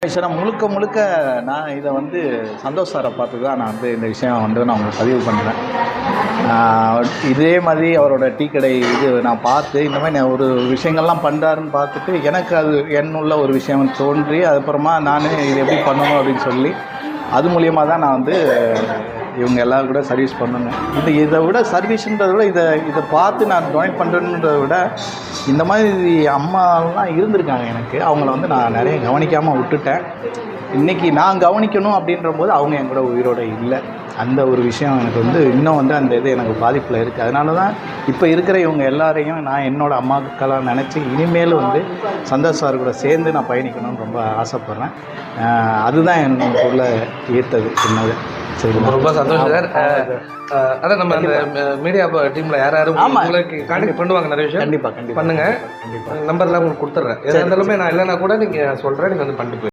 ஆக்சுவலாக முழுக்க நான் இதை வந்து சந்தோஷ் சாரை பார்த்து தான் நான் வந்து இந்த விஷயம் வந்து நான் உங்களுக்கு பதிவு பண்ணுறேன். இதே மாதிரி அவரோட டீ கடை இது நான் பார்த்து இந்த மாதிரி நான் ஒரு விஷயங்கள்லாம் பண்ணுறாருன்னு பார்த்துட்டு எனக்கு அது என்னுள்ள ஒரு விஷயம் தோன்றி அதுக்கப்புறமா நான் இது எப்படி பண்ணணும் அப்படின்னு சொல்லி அது மூலியமாக தான் நான் வந்து இவங்க எல்லோரும் கூட சர்வீஸ் பண்ணணும். இதை விட சர்வீஸுன்றதை விட இதை பார்த்து நான் டொனேட் பண்ணுறேன்றதை விட இந்த மாதிரி அம்மாலாம் இருந்திருக்காங்க எனக்கு. அவங்கள வந்து நான் நிறைய கவனிக்காமல் விட்டுட்டேன். இன்றைக்கி நான் கவனிக்கணும் அப்படின்ற போது அவங்க என் கூட உயிரோடு இல்லை. அந்த ஒரு விஷயம் எனக்கு வந்து இன்னும் வந்து அந்த இது எனக்கு பாதிப்பில் இருக்குது. அதனால தான் இப்போ இருக்கிற இவங்க எல்லாரையும் நான் என்னோடய அம்மாக்கெல்லாம் நினச்சி இனிமேல் வந்து சந்தோஷ் சார் கூட சேர்ந்து நான் பயணிக்கணும்னு ரொம்ப ஆசைப்பட்றேன். அதுதான் எனக்குள்ள ஈர்த்தது சின்னது. சரி, ரொம்ப சந்தோஷம் சார். அதான் நம்ம அந்த மீடியா டீமில் யாரும் உங்களுக்கு கான்டெக்ட் பண்ணுவாங்க நிறைய விஷயம். கண்டிப்பாக பண்ணுங்கள். நம்பர்லாம் உங்களுக்கு கொடுத்துட்றேன். எதாக இருந்தாலுமே நான் இல்லைனா கூட நீங்கள் சொல்கிறேன், நீங்கள் வந்து பண்ணிட்டு போய்